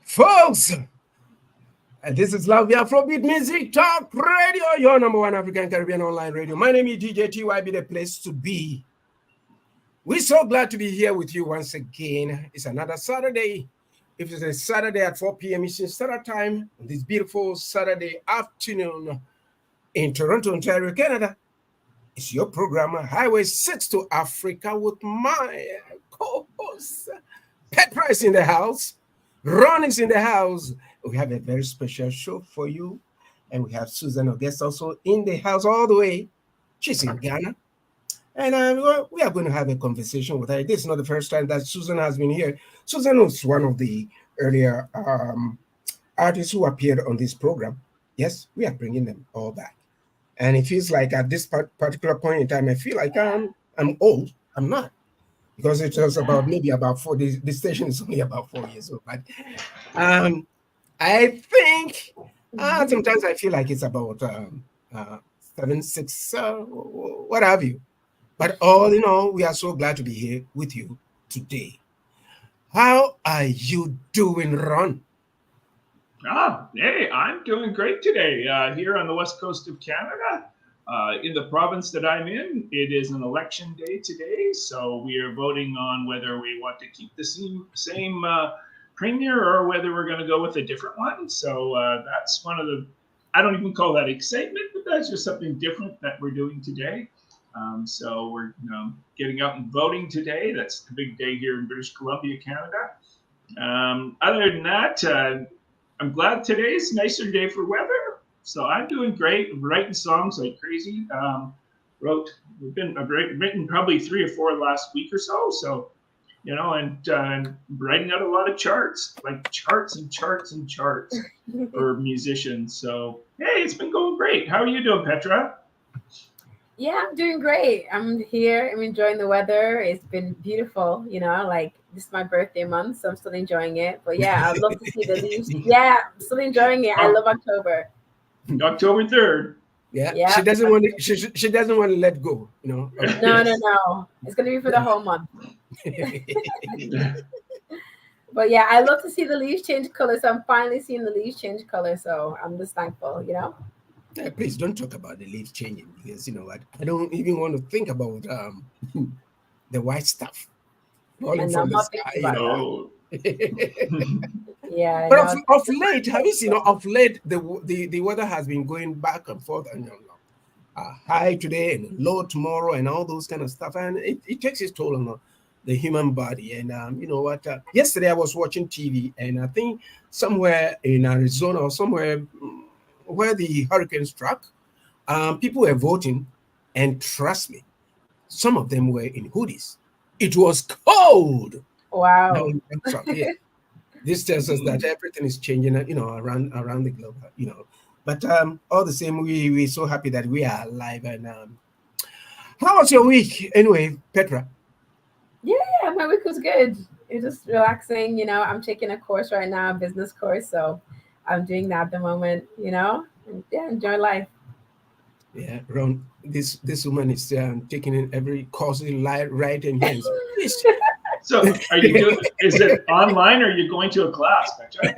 Folks, this is Love Afrobeat Music Talk Radio, your number one African Caribbean online radio. My name is DJ TY, be the place to be. We're so glad to be here with you once again. It's another Saturday. If it's a Saturday at 4 p.m. Eastern Standard Time, on this beautiful Saturday afternoon in Toronto, Ontario, Canada, it's your program, Highway 6 to Africa, with my co-host, Petra is in the house, Ron is in the house. We have a very special show for you, and we have Susan Auguste also in the house all the way. She's in Ghana. And we are going to have a conversation with her. This is not the first time that Susan has been here. Susan was one of the earlier artists who appeared on this program. Yes, we are bringing them all back. And it feels like at this particular point in time, I feel like I'm old. I'm not. Because it was maybe about 4 days. The station is only about 4 years old. But I think sometimes I feel like it's about 7, 6, what have you. But all in all, we are so glad to be here with you today. How are you doing, Ron? Hey, I'm doing great today. Here on the west coast of Canada, in the province that I'm in, it is an election day today. So we are voting on whether we want to keep the same premier or whether we're going to go with a different one. So that's one of the, I don't even call that excitement, but that's just something different that we're doing today. So we're getting out and voting today. That's the big day here in British Columbia, Canada. Other than that, I'm glad today's a nicer day for weather. So I'm doing great. I'm writing songs like crazy. I've written probably 3 or 4 last week or so. So, and writing out a lot of charts, like charts and charts and charts for musicians. So, hey, it's been going great. How are you doing, Petra? Yeah, I'm doing great. I'm here. I'm enjoying the weather. It's been beautiful, like this is my birthday month, so I'm still enjoying it. But yeah, I'd love to see the leaves. Yeah, I'm still enjoying it. I love October. October 3rd. Yeah. She doesn't want to, she doesn't want to let go, No. It's gonna be for the whole month. But yeah, I love to see the leaves change color. So I'm finally seeing the leaves change color. So I'm just thankful, Yeah, please don't talk about the leaves changing, because you know what? I don't even want to think about the white stuff falling from the sky. Yeah. But of late, have you seen? Of late, the weather has been going back and forth, and high today and low tomorrow, and all those kind of stuff, and it takes its toll on the human body. And you know what? Yesterday I was watching TV, and I think somewhere in Arizona or somewhere where the hurricane struck, people were voting, and trust me, some of them were in hoodies. It was cold. Wow. Yeah. This tells us that everything is changing, around the globe, But all the same, we're so happy that we are alive. And how was your week, anyway, Petra? Yeah, my week was good. It was just relaxing. I'm taking a course right now, a business course, so I'm doing that at the moment, and yeah, enjoy life. Yeah, Ron, this woman is taking in every course right in hands. So are you doing, is it online or are you going to a class, Petra?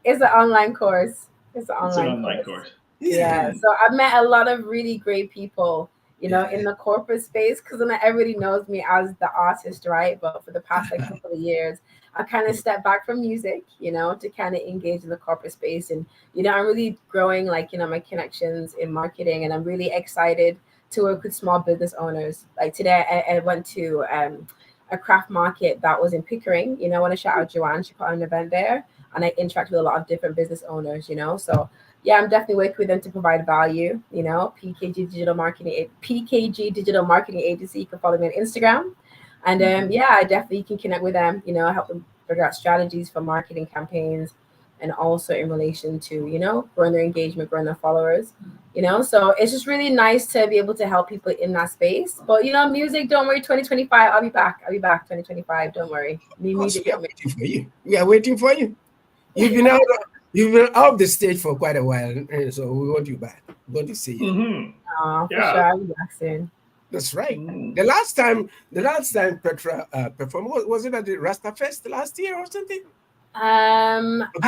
It's an online course. It's an online course. Yeah. So I've met a lot of really great people, in the corporate space, because not everybody knows me as the artist, right? But for the past couple of years, I kind of stepped back from music, to kind of engage in the corporate space. And, I'm really growing, my connections in marketing, and I'm really excited to work with small business owners. Like today, I went to a craft market that was in Pickering. I want to shout out Joanne. She put on an event there, and I interact with a lot of different business owners, So yeah, I'm definitely working with them to provide value, PKG Digital Marketing Agency. You can follow me on Instagram. And yeah, I definitely can connect with them, help them figure out strategies for marketing campaigns, and also in relation to, growing their engagement, growing their followers, So it's just really nice to be able to help people in that space. But, music, don't worry, 2025, I'll be back 2025, don't worry. Music, we are waiting for you. We are waiting for you. You've been out of the stage for quite a while, so we want you back. We want to see you. For sure, I'll be back soon. That's right. The last time Petra performed, was it at the Rasta Fest last year or something? I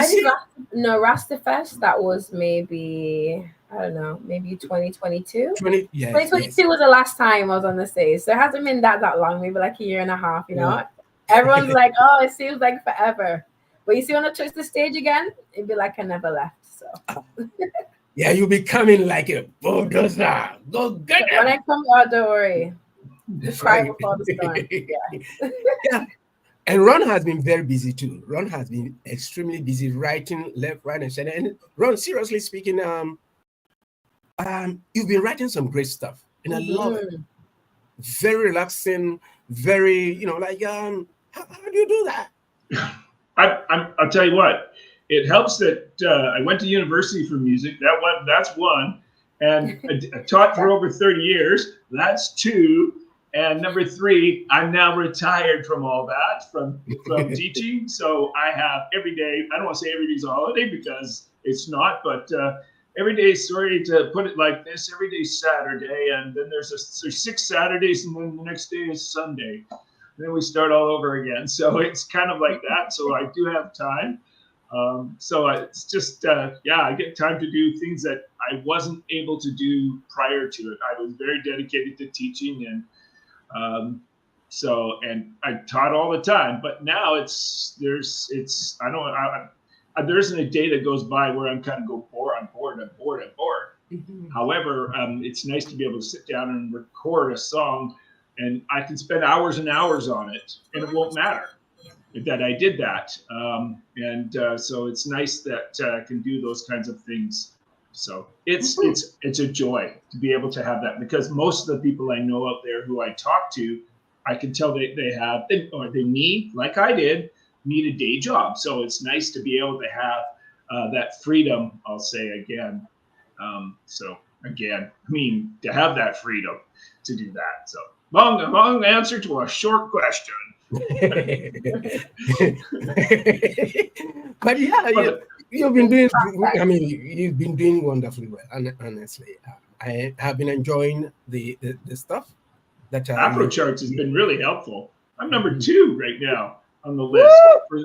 think Rastafest, that was maybe, I don't know, maybe 2022. 2022 was the last time I was on the stage. So it hasn't been that long, maybe like a year and a half, you know. Everyone's like, oh, it seems like forever. But you see, when I touch the stage again, it'd be like I never left. So yeah, you'll be coming like a bulldozer. Go get it. When I come out, don't worry. Just cry before the storm. Yeah. Yeah. And Ron has been very busy too. Ron has been extremely busy writing left, right, and center. And Ron, seriously speaking, you've been writing some great stuff, and I love it. Very relaxing, very, you know, like how do you do that? I'll tell you what. It helps that I went to university for music. That's one, and I taught for over 30 years. That's two. And number three, I'm now retired from all that, from teaching. So I have every day, I don't want to say every day's a holiday because it's not, but every day, sorry to put it like this, every day's Saturday. And then there's 6 Saturdays, and then the next day is Sunday. And then we start all over again. So it's kind of like that. So I do have time. So it's just, I get time to do things that I wasn't able to do prior to it. I was very dedicated to teaching, and and I taught all the time, but now there isn't a day that goes by where I'm kind of go bored. I'm bored. Mm-hmm. However, it's nice to be able to sit down and record a song, and I can spend hours and hours on it, and it won't matter that I did that. So it's nice that I can do those kinds of things. So it's a joy to be able to have that, because most of the people I know out there who I talk to, I can tell they need, like I did, need a day job. So it's nice to be able to have that freedom, I'll say again. To have that freedom to do that. So long answer to a short question. But you've been doing. I mean, you've been doing wonderfully well. Honestly, I have been enjoying the stuff that Afro Charts has been really helpful. I'm number 2 right now on the list for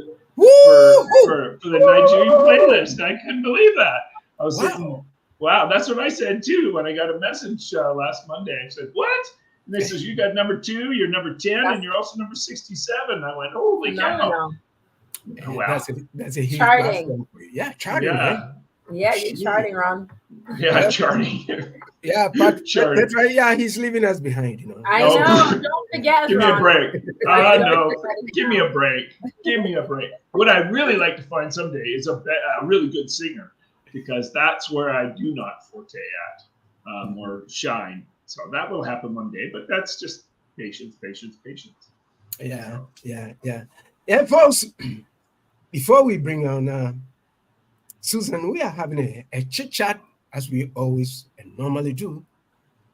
the Nigerian playlist. I couldn't believe that. I was thinking, wow, that's what I said too when I got a message last Monday. I said, what? And they says, you got number 2, you're number 10, and you're also number 67. I went, holy cow. No. Oh, wow. That's a huge charting. Yeah, charting. Yeah, right? Yeah, you're charting, Ron. Yeah, charting. Yeah, but that's right. Yeah, he's leaving us behind, you know. I know. Don't forget, Give Ron. me a break. I know. Give me a break. Give me a break. What I'd really like to find someday is a really good singer, because that's where I do not forte at or shine. So that will happen one day, but that's just patience. Yeah, folks, before we bring on Susan, we are having a chit-chat, as we always and normally do.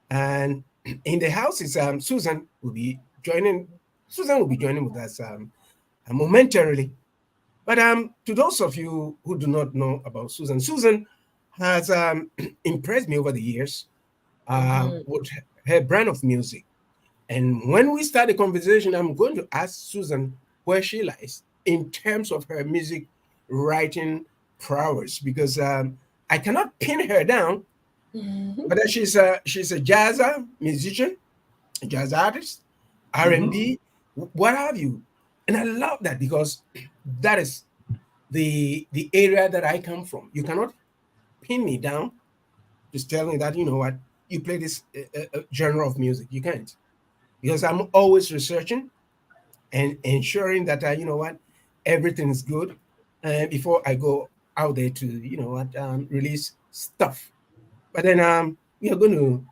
And in the house is Susan will be joining with us momentarily. But to those of you who do not know about Susan has impressed me over the years with her brand of music. And when we start the conversation, I'm going to ask Susan where she lies in terms of her music writing prowess, because I cannot pin her down, but she's a jazz musician, a jazz artist, R&B, what have you. And I love that, because that is the area that I come from. You cannot pin me down, just tell me that, you know what, you play this genre of music. You can't, because I'm always researching and ensuring that you know what, everything is good before I go out there to, you know what, release stuff. But then we are going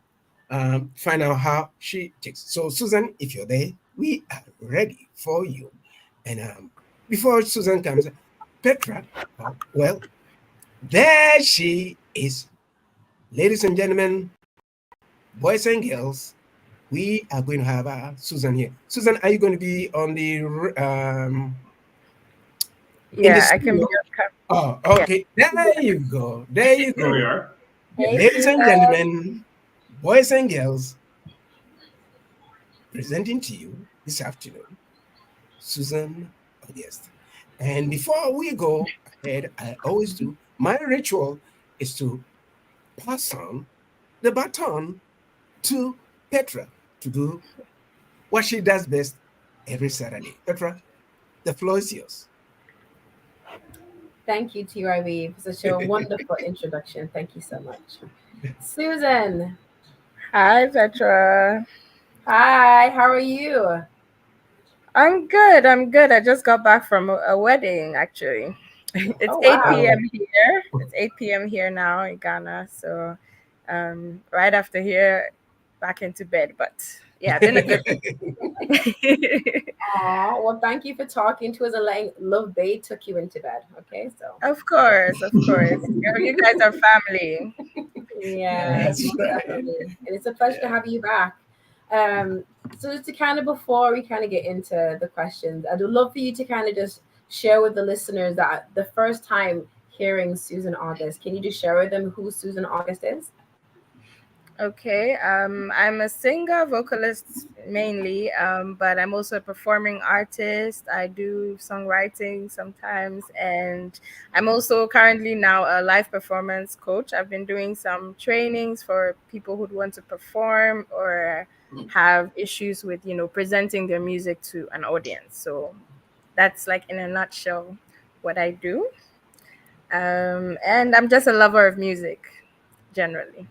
to find out how she takes. So Susan, if you're there, we are ready for you. And before Susan comes, Petra, well, there she is. Ladies and gentlemen, boys and girls, we are going to have Susan here. Susan, are you going to be on the yeah, I can be. Oh, okay. Yeah. There you go. There we are. Ladies and gentlemen, boys and girls, presenting to you this afternoon, Susan August. And before we go ahead, I always do, my ritual is to pass on the baton to Petra to do what she does best every Saturday. Petra, the floor is yours. Thank you, TYB, for such a wonderful introduction. Thank you so much. Susan. Hi, Petra. Hi, how are you? I'm good. I'm good. I just got back from a wedding, actually. It's Oh, 8 wow. p.m. here. It's 8 p.m. here now in Ghana. So, right after here, back into bed. But yeah, been a good Aw, well, thank you for talking to us and letting Love Bay took you into bed. Okay, so. Of course, of course. You guys are family. Yeah, That's most right. definitely. And it's a pleasure to have you back. Um, so just to kind of before we kind of get into the questions, I'd love for you to kind of just share with the listeners that the first time hearing Susan August, can you just share with them who Susan August is? Okay, I'm a singer, vocalist mainly, but I'm also a performing artist. I do songwriting sometimes, and I'm also currently now a live performance coach. I've been doing some trainings for people who want to perform or have issues with, presenting their music to an audience. So that's like in a nutshell what I do. And I'm just a lover of music generally.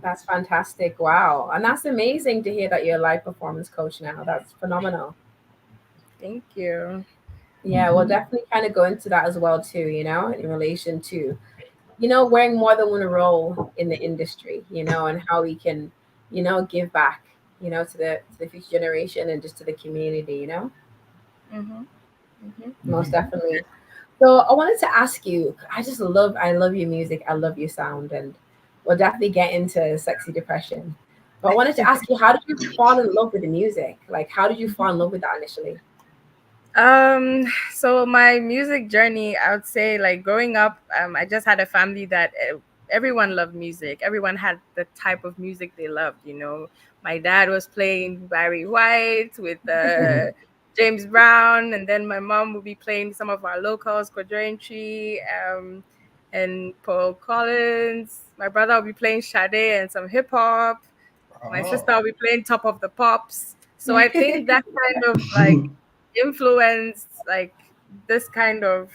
That's fantastic. Wow. And that's amazing to hear that you're a live performance coach now. That's phenomenal. Thank you. Yeah, we'll definitely kind of go into that as well too, in relation to, wearing more than one role in the industry, and how we can, give back, to the future generation and just to the community. Mm-hmm. Mm-hmm. Most definitely. So I wanted to ask you, I love your music, I love your sound, and we'll definitely get into sexy depression. But I wanted to ask you, how did you fall in love with the music? Like, how did you fall in love with that initially? So my music journey, I would say, like growing up, I just had a family that everyone loved music. Everyone had the type of music they loved. My dad was playing Barry White with James Brown, and then my mom would be playing some of our locals, Quadrantree, and Paul Collins. My brother would be playing Sade and some hip hop. My sister will be playing Top of the Pops. So I think that kind of like influenced like this kind of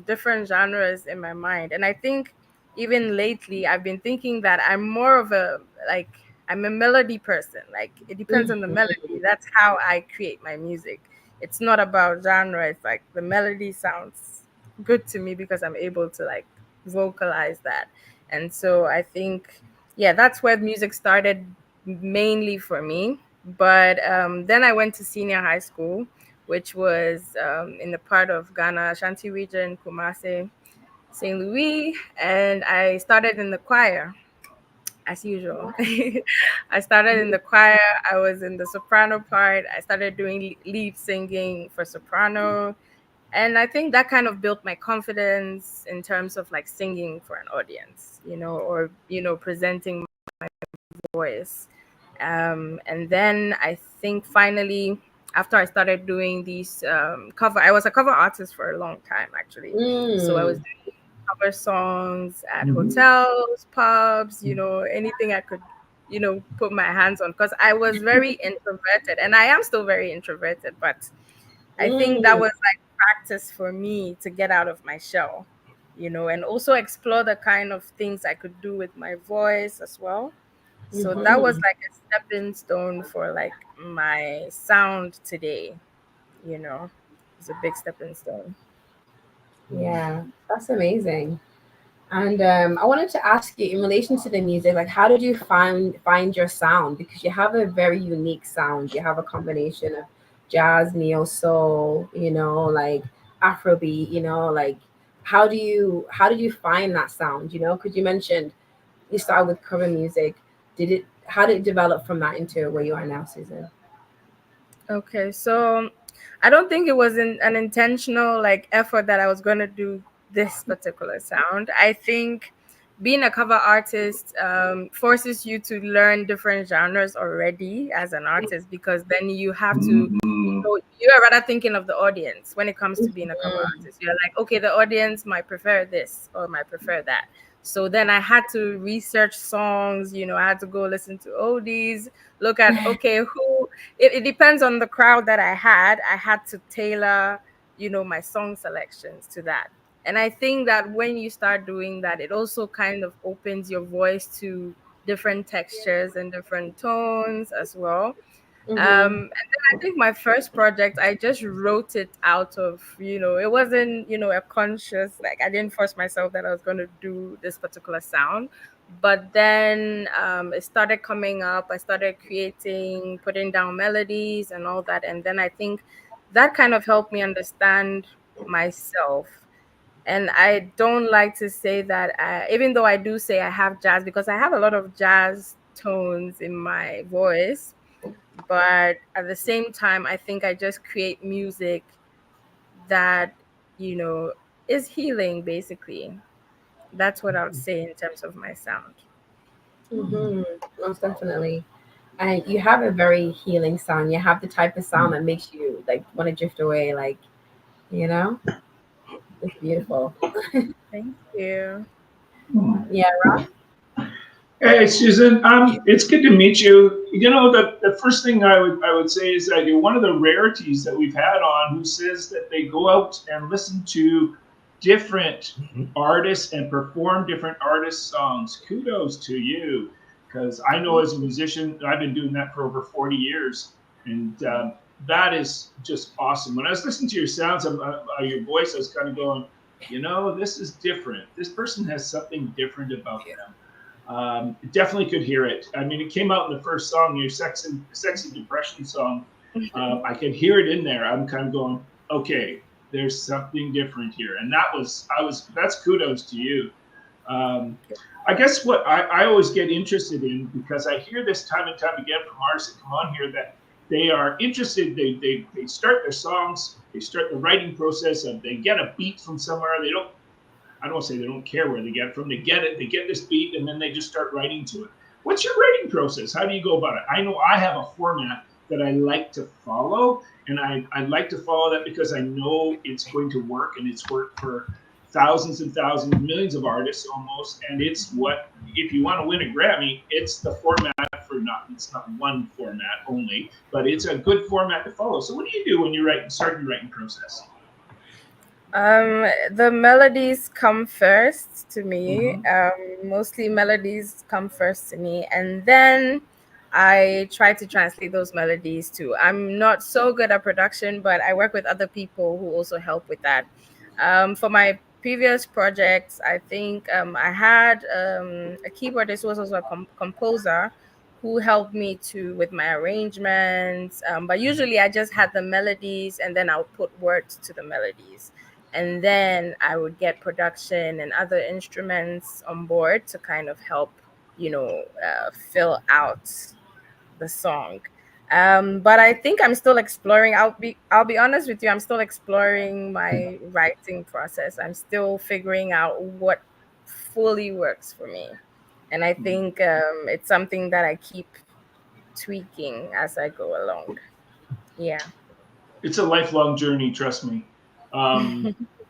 different genres in my mind. And I think even lately I've been thinking that I'm more of I'm a melody person. Like it depends on the melody. That's how I create my music. It's not about genre. It's like the melody sounds good to me because I'm able to like vocalize that. And so I think yeah, that's where music started mainly for me. But then I went to senior high school, which was in the part of Ghana, Ashanti region, Kumasi, St. Louis, and I started in the choir as usual. I started in the choir. I was in the soprano part. I started doing lead singing for soprano. And I think that kind of built my confidence in terms of like singing for an audience, or, presenting voice. And then I think finally, after I started doing these I was a cover artist for a long time actually. So I was Mm. doing cover songs at hotels, pubs, anything I could, put my hands on because I was very introverted and I am still very introverted. But I think that Mm. was like practice for me to get out of my shell, and also explore the kind of things I could do with my voice as well. So that was Mhm. like a stepping stone for like my sound today, It's a big stepping stone. Yeah, that's amazing. And I wanted to ask you in relation to the music, like how did you find your sound? Because you have a very unique sound. You have a combination of jazz, neo soul, like Afrobeat, like how did you find that sound? Because you mentioned you started with cover music. How did it develop from that into where you are now, Susan? Okay, so I don't think it was an intentional like effort that I was going to do this particular sound. I think being a cover artist forces you to learn different genres already as an artist, because then you have to, you're rather thinking of the audience when it comes to being a cover artist. You're like, okay, the audience might prefer this or might prefer that. So then I had to research songs, I had to go listen to oldies, look at, okay, it depends on the crowd that I had to tailor, my song selections to that. And I think that when you start doing that, it also kind of opens your voice to different textures and different tones as well. And then I think my first project, I just wrote it out of, it wasn't, a conscious, like I didn't force myself that I was going to do this particular sound. But then it started coming up. I started creating, putting down melodies and all that. And then I think that kind of helped me understand myself. And I don't like to say that, even though I do say I have jazz, because I have a lot of jazz tones in my voice. But at the same time, I think I just create music that, is healing, basically. That's what I would say in terms of my sound. Most definitely. And you have a very healing sound. You have the type of sound that makes you like want to drift away, like, it's beautiful. Thank you. Yeah, Rob? Hey, Susan. It's good to meet you. The first thing I would say is that you're one of the rarities that we've had on who says that they go out and listen to different artists and perform different artists' songs. Kudos to you, because I know as a musician, I've been doing that for over 40 years, and that is just awesome. When I was listening to your sounds, your voice, I was kind of going, this is different. This person has something different about them. Definitely could hear it. I mean, it came out in the first song, your sexy depression song. I could hear it in there. I'm kind of going, okay, there's something different here. And that's kudos to you. I guess what I always get interested in, because I hear this time and time again from artists that come on here, that they are interested, they start their songs, they start the writing process, and they get a beat from somewhere. I don't want to say they don't care where they get it from. They get it, they get this beat, and then they just start writing to it. What's your writing process? How do you go about it? I know I have a format that I like to follow, and I like to follow that because I know it's going to work, and it's worked for thousands and thousands, millions of artists almost. And it's what, if you want to win a Grammy, it's the format it's not one format only, but it's a good format to follow. So what do you do when you start your writing process? The melodies come first to me. Mostly melodies come first to me, and then I try to translate those melodies too. I'm not so good at production, but I work with other people who also help with that. For my previous projects, I think I had a keyboardist who was also a composer who helped me with my arrangements. But usually I just had the melodies, and then I'll put words to the melodies. And then I would get production and other instruments on board to kind of help, fill out the song. But I think I'm still exploring. I'll be honest with you. I'm still exploring my writing process. I'm still figuring out what fully works for me, and I think it's something that I keep tweaking as I go along. Yeah. It's a lifelong journey, trust me.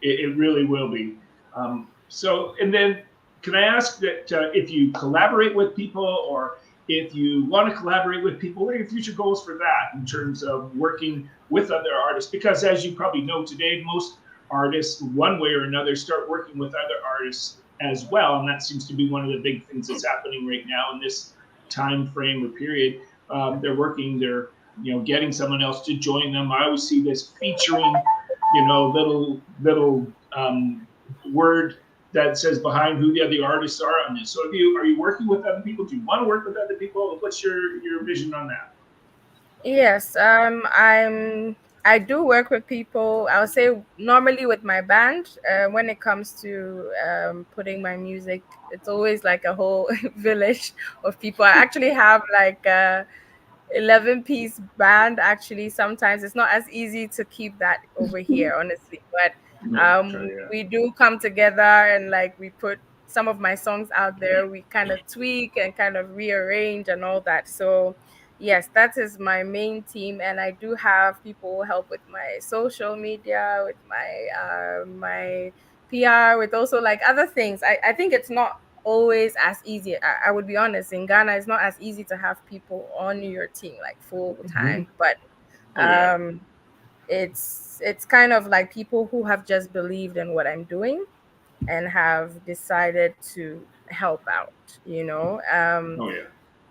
It really will be. And then can I ask that if you collaborate with people, or if you want to collaborate with people, what are your future goals for that in terms of working with other artists? Because as you probably know today, most artists, one way or another, start working with other artists as well. And that seems to be one of the big things that's happening right now in this time frame or period. They're getting someone else to join them. I always see this featuring, little word that says behind who the other artists are on this. So are you working with other people? Do you want to work with other people? What's your vision on that? Yes, I do work with people. I would say normally with my band. When it comes to putting my music, it's always like a whole village of people. I actually have like 11-piece band. Actually, sometimes it's not as easy to keep that over here, honestly. But we do come together, and like we put some of my songs out there, we kind of tweak and kind of rearrange and all that. So yes, that is my main team, and I do have people who help with my social media, with my PR, with also like other things. I think it's not always as easy. I would be honest, in Ghana it's not as easy to have people on your team like full time, but it's kind of like people who have just believed in what I'm doing and have decided to help out, you know.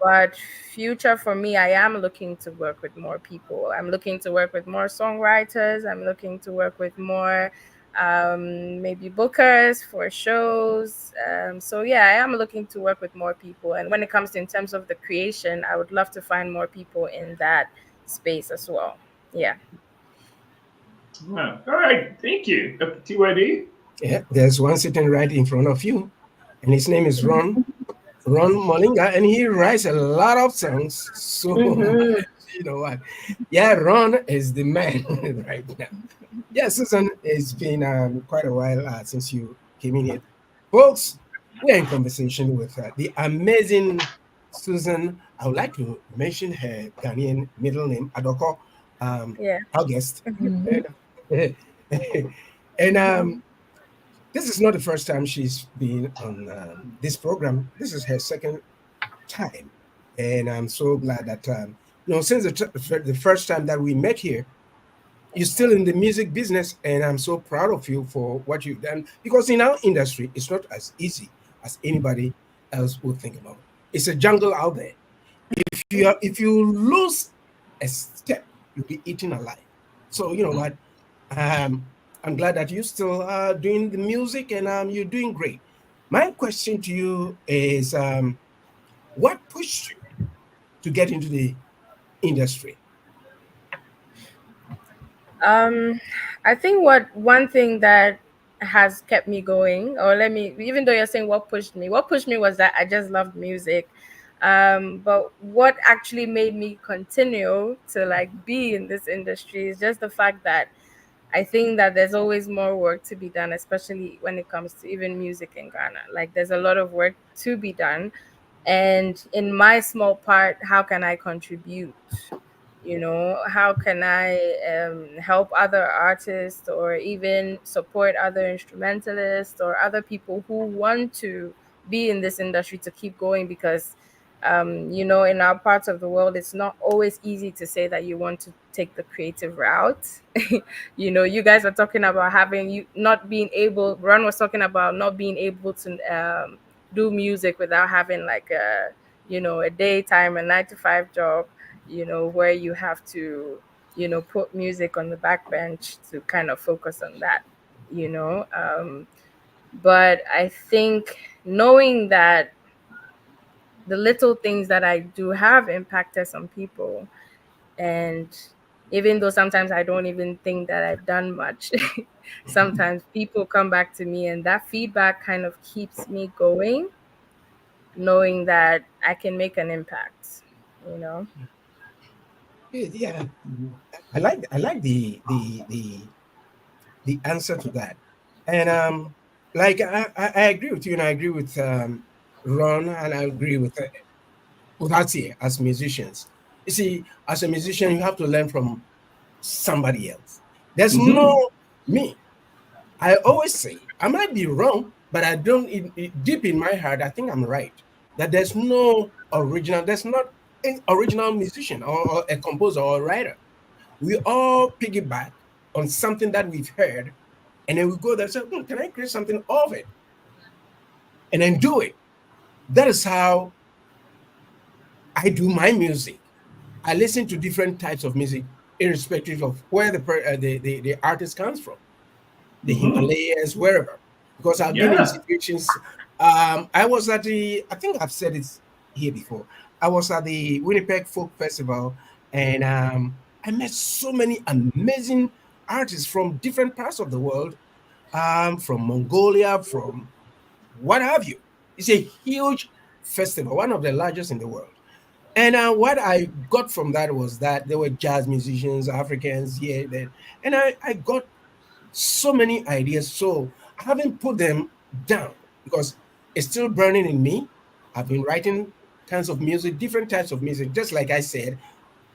But future for me, I am looking to work with more people. I'm looking to work with more songwriters. I'm looking to work with more maybe bookers for shows. So yeah, I am looking to work with more people. And when it comes to in terms of the creation, I would love to find more people in that space as well. Yeah. All right. Thank you. TYD? Yeah, there's one sitting right in front of you, and his name is Ron Molinga, and he writes a lot of songs. So, you know what? Yeah, Ron is the man right now. Yeah, Susan, it's been quite a while since you came in here. Folks, we're in conversation with the amazing Susan. I would like to mention her Ghanaian middle name, Adoko August. And this is not the first time she's been on this program. This is her second time. And I'm so glad that, since the first time that we met here, you're still in the music business. And I'm so proud of you for what you've done. Because in our industry, it's not as easy as anybody else would think about. It's a jungle out there. If you lose a step, you'll be eaten alive. So, you know what? I'm glad that you still are doing the music, and you're doing great. My question to you is, what pushed you to get into the industry? I think one thing that has kept me going, or even though you're saying what pushed me was that I just loved music. But what actually made me continue to like be in this industry is just the fact that I think that there's always more work to be done, especially when it comes to even music in Ghana. Like there's a lot of work to be done. And in my small part, how can I contribute? You know, how can I help other artists or even support other instrumentalists or other people who want to be in this industry to keep going? Because in our parts of the world, it's not always easy to say that you want to take the creative route. You guys were talking about Ron was talking about not being able to do music without having like a daytime, a 9-to-5 job, where you have to, put music on the back bench to kind of focus on that, but I think knowing that the little things that I do have impacted some people. And even though sometimes I don't even think that I've done much, sometimes people come back to me and that feedback kind of keeps me going, knowing that I can make an impact, Yeah, I like the answer to that. And like I agree with you, and I agree with Ron, and I agree with Atie as musicians. You see, as a musician, you have to learn from somebody else. There's no me. I always say, I might be wrong, but I don't, deep in my heart, I think I'm right. That there's not an original musician or a composer or a writer. We all piggyback on something that we've heard, and then we go there and say, can I create something of it? And then do it. That is how I do my music. I listen to different types of music, irrespective of where the artist comes from, the Himalayas, wherever. Because I've been in situations. I was at I think I've said it here before. I was at the Winnipeg Folk Festival, and I met so many amazing artists from different parts of the world, from Mongolia, from what have you. It's a huge festival, one of the largest in the world. And what I got from that was that there were jazz musicians, Africans here, then. And I got so many ideas. So I haven't put them down because it's still burning in me. I've been writing kinds of music, different types of music. Just like I said,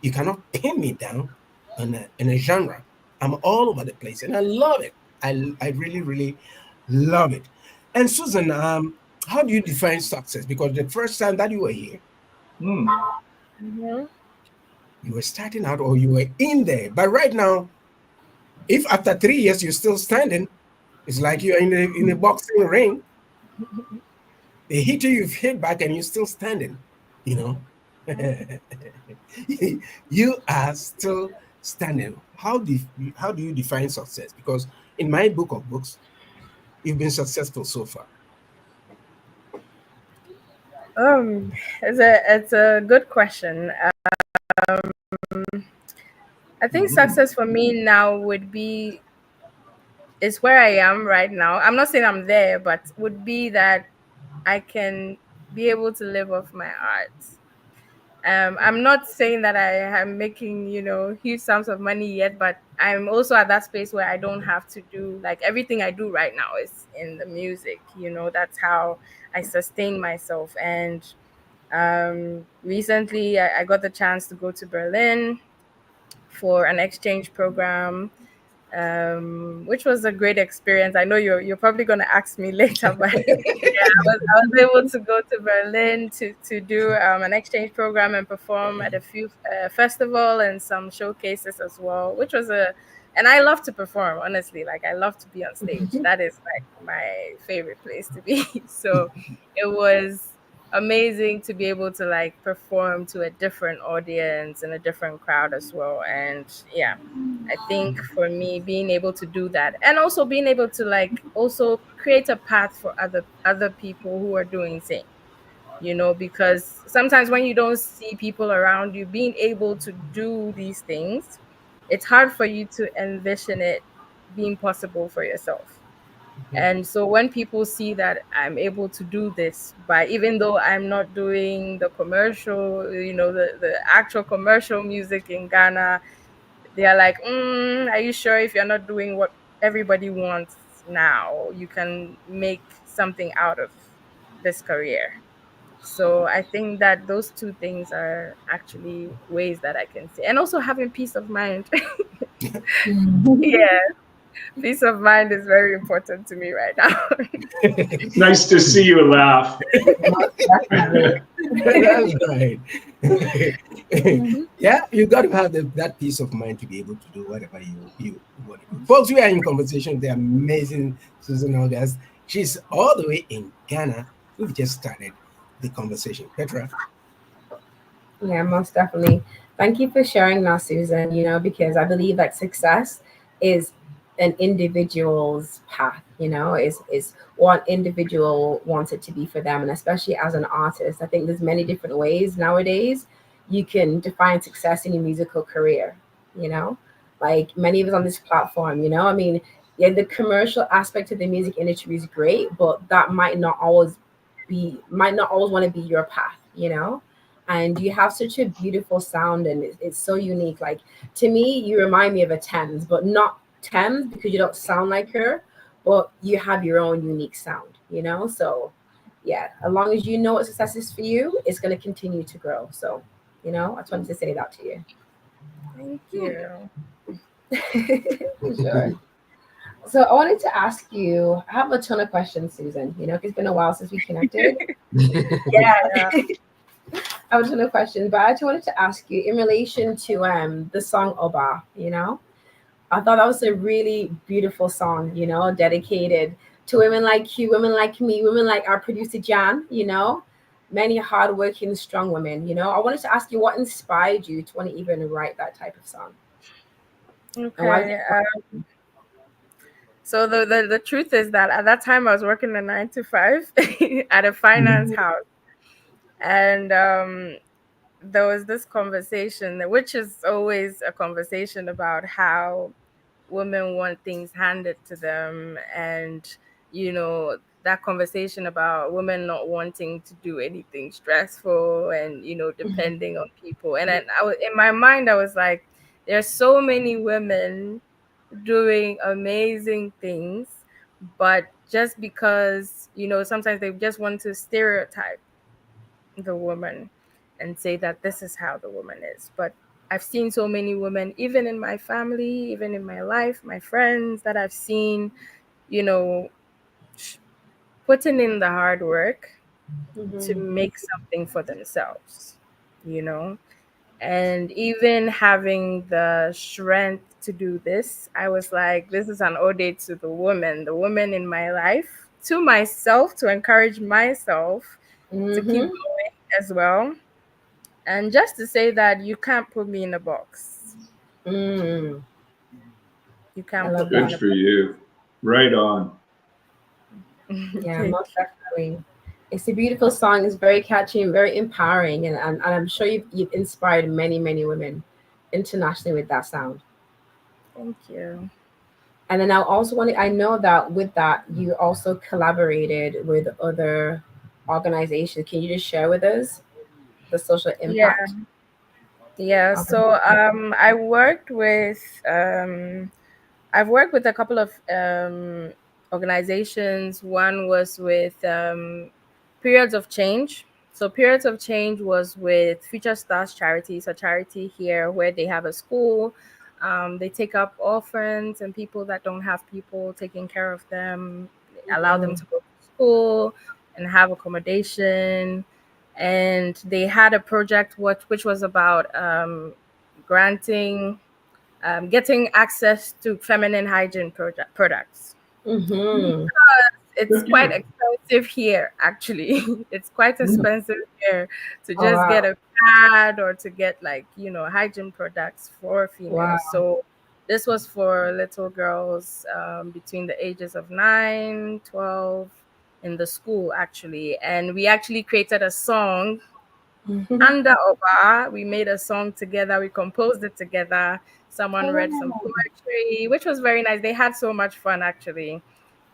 you cannot pin me down in a genre. I'm all over the place, and I love it. I really, really love it. And Susan, how do you define success? Because the first time that you were here, Mm-hmm. you were starting out or you were in there. But right now, if after 3 years you're still standing, it's like you're in a boxing ring. They hit you, you've hit back, and you're still standing. You know, you are still standing. How do you define success? Because in my book of books, you've been successful so far. It's a good question. I think success for me now would be is where I am right now. I'm not saying I'm there, but would be that I can be able to live off my art. I'm not saying that I am making, huge sums of money yet, but I'm also at that space where I don't have to do like everything I do right now is in the music. That's how I sustain myself. And recently I got the chance to go to Berlin for an exchange program, which was a great experience. I know you're probably going to ask me later, but I was able to go to Berlin to do an exchange program and perform at a few festival and some showcases as well, which was and I love to perform, honestly. Like, I love to be on stage. That is like my favorite place to be. So it was amazing to be able to like perform to a different audience and a different crowd as well. And yeah, I think for me, being able to do that and also being able to like also create a path for other people who are doing the same, because sometimes when you don't see people around you being able to do these things, it's hard for you to envision it being possible for yourself. And so when people see that I'm able to do this by, even though I'm not doing the commercial, the actual commercial music in Ghana, they are like, are you sure if you're not doing what everybody wants now, you can make something out of this career? So I think that those two things are actually ways that I can say. And also having peace of mind. Yeah. Peace of mind is very important to me right now. Nice to see you laugh. That's right. Yeah, you got to have that peace of mind to be able to do whatever you want to do. Folks, we are in conversation with the amazing Susan August. She's all the way in Ghana. We've just started the conversation. Petra? Yeah, most definitely. Thank you for sharing that, Susan, because I believe that success is an individual's path, is what individual wants it to be for them. And especially as an artist, I think there's many different ways nowadays you can define success in your musical career, like many of us on this platform, I mean, yeah, the commercial aspect of the music industry is great, but that might not always want to be your path, and you have such a beautiful sound, and it's so unique. Like, to me, you remind me of a Thames, but not Thames because you don't sound like her, but you have your own unique sound, so yeah, as long as you know what success is for you, it's going to continue to grow. So I just wanted to say that to you. Thank you. Sure. So I wanted to ask you, I have a ton of questions, Susan, it's been a while since we connected. Yeah. I have a ton of questions, but I just wanted to ask you in relation to the song Oba, I thought that was a really beautiful song, dedicated to women like you, women like me, women like our producer Jan, many hardworking, strong women, I wanted to ask you what inspired you to want to even write that type of song. Okay. So the truth is that at that time I was working a 9 to 5 at a finance house. And there was this conversation, which is always a conversation about how women want things handed to them, and that conversation about women not wanting to do anything stressful and depending on people. And then I was, in my mind, I was like, there's so many women doing amazing things, but just because, sometimes they just want to stereotype the woman and say that this is how the woman is. But I've seen so many women, even in my family, even in my life, my friends that I've seen, putting in the hard work to make something for themselves, and even having the strength to do this. I was like, this is an ode to the woman in my life, to myself, to encourage myself to keep going as well. And just to say that you can't put me in a box. You can't put me in a Good for you. Right on. Yeah, most definitely. It's a beautiful song. It's very catchy and very empowering. And I'm sure you've inspired many, many women internationally with that sound. Thank you. And then I know that with that, you also collaborated with other organizations. Can you just share with us the social impact? Yeah. So I've worked with a couple of organizations. One was with Periods of Change. So Periods of Change was with Future Stars Charity. It's a charity here where they have a school. They take up orphans and people that don't have people taking care of them. They allow them to go to school and have accommodation. And they had a project which was about granting getting access to feminine hygiene products. It's quite expensive here, actually. It's quite expensive here to just get a pad or to get hygiene products for females. So this was for little girls between the ages of 9, 12 in the school, actually. And we actually created a song under Oba. We made a song together. We composed it together. Someone read some poetry, which was very nice. They had so much fun, actually.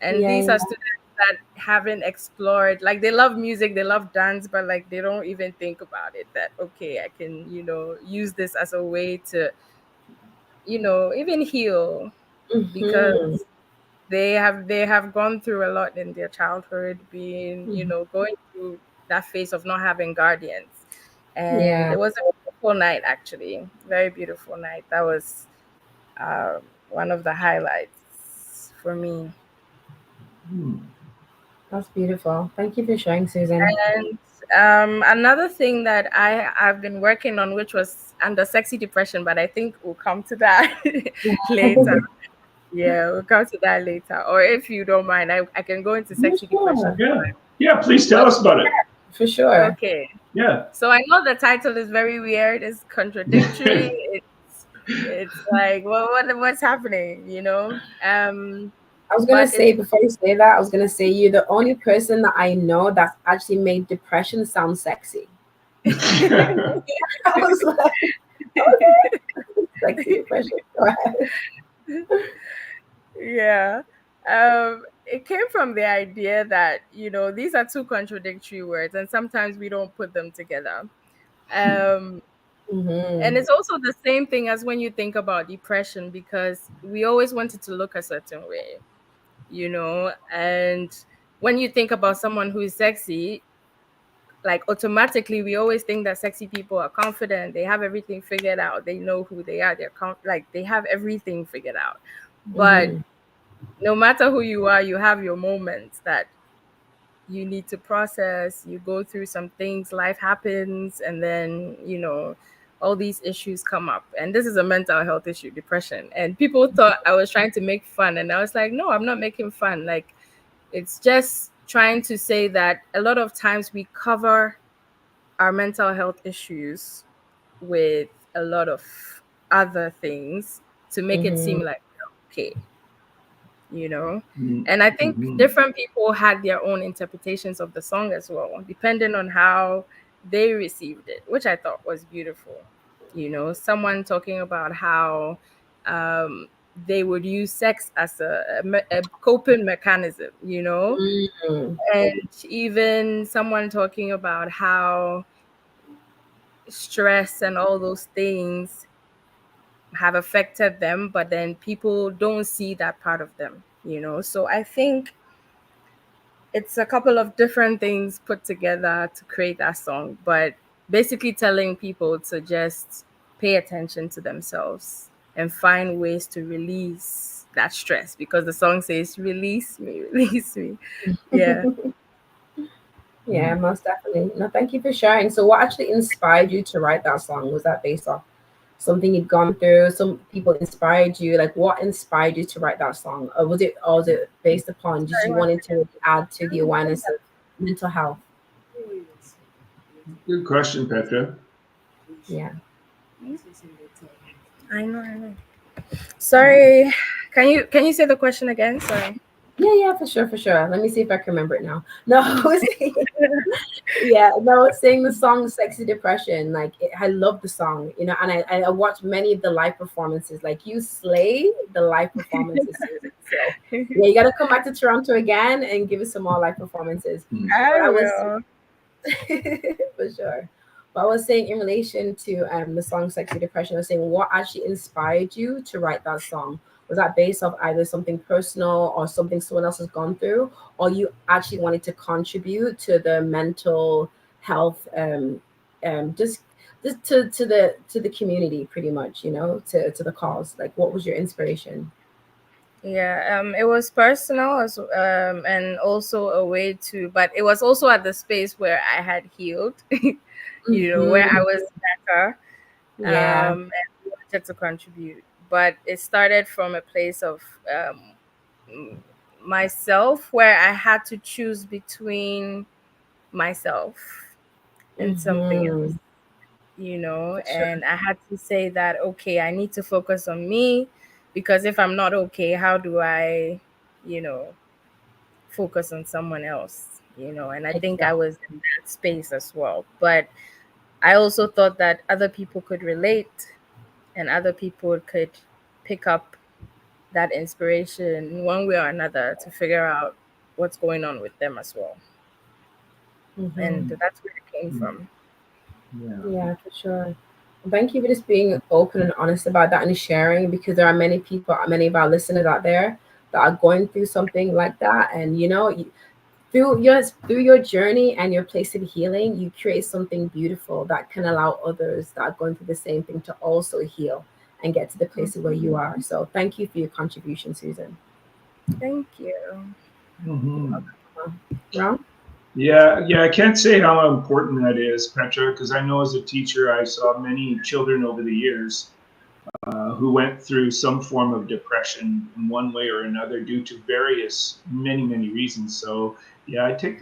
And these are students that haven't explored, like, they love music, they love dance, but like they don't even think about it that, okay, I can, use this as a way to, even heal, because they have gone through a lot in their childhood, being, going through that phase of not having guardians. And it was a beautiful night, actually. Very beautiful night. That was one of the highlights for me. That's beautiful. Thank you for sharing, Susan. And another thing that I've been working on, which was under sexy depression, but I think we'll come to that later. Yeah, we'll come to that later. Or if you don't mind, I can go into sexy depression. Yeah, please tell us about it. For sure. Okay. Yeah. So I know the title is very weird. It's contradictory. it's like, well, what's happening? I was gonna say, before you say that, I was gonna say you're the only person that I know that's actually made depression sound sexy. I was like, okay, sexy depression. Go ahead. Yeah. It came from the idea that, these are two contradictory words, and sometimes we don't put them together. And it's also the same thing as when you think about depression, because we always want it to look a certain way, and when you think about someone who is sexy, like, automatically we always think that sexy people are confident, they have everything figured out, they know who they are, they have everything figured out. But no matter who you are, you have your moments that you need to process. You go through some things, life happens, and then, all these issues come up. And this is a mental health issue, depression. And people thought I was trying to make fun. And I was like, no, I'm not making fun. Like, it's just trying to say that a lot of times we cover our mental health issues with a lot of other things to make it seem like okay. And I think different people had their own interpretations of the song as well, depending on how they received it, which I thought was beautiful. Someone talking about how they would use sex as a coping mechanism, and even someone talking about how stress and all those things have affected them, but then people don't see that part of them, so I think it's a couple of different things put together to create that song, but basically telling people to just pay attention to themselves and find ways to release that stress, because the song says, release me, release me. Yeah. Yeah, most definitely. No, thank you for sharing. So, what actually inspired you to write that song? Was that based off something you'd gone through? Some people inspired you. Like, what inspired you to write that song? Or was it based upon just you wanting to add to the awareness of mental health? Good question, Petra. Yeah. I know. Sorry. Can you say the question again? Sorry. Yeah, for sure. Let me see if I can remember it now. No, I was saying, yeah, no, I was saying the song "Sexy Depression." Like, I love the song, you know, and I watched many of the live performances. Like, you slay the live performances, Susan. So yeah, you got to come back to Toronto again and give us some more live performances. I will. For sure. But I was saying in relation to the song "Sexy Depression," I was saying what actually inspired you to write that song. Was that based off either something personal or something someone else has gone through, or you actually wanted to contribute to the mental health, just to the community, pretty much, you know, to the cause? Like, what was your inspiration? Yeah, it was personal and also a way to, but it was also at the space where I had healed, where I was better, Yeah. and wanted to contribute. But it started from a place of myself, where I had to choose between myself and something else, Mm-hmm. Sure. and I had to say that, okay, I need to focus on me, because if I'm not okay, how do I, you know, focus on someone else, and I think I Exactly. was in that space as well. But I also thought that other people could relate and other people could pick up that inspiration in one way or another to figure out what's going on with them as well. And Mm-hmm. that's where it came from. Yeah, for sure. Thank you for just being open and honest about that and sharing, because there are many people, many of our listeners out there that are going through something like that. And through your journey and your place of healing, you create something beautiful that can allow others that are going through the same thing to also heal and get to the place of where you are. So thank you for your contribution, Susan. Thank you. Ron? Yeah, I can't say how important that is, Petra, because I know as a teacher, I saw many children over the years who went through some form of depression in one way or another due to many reasons. So yeah, I take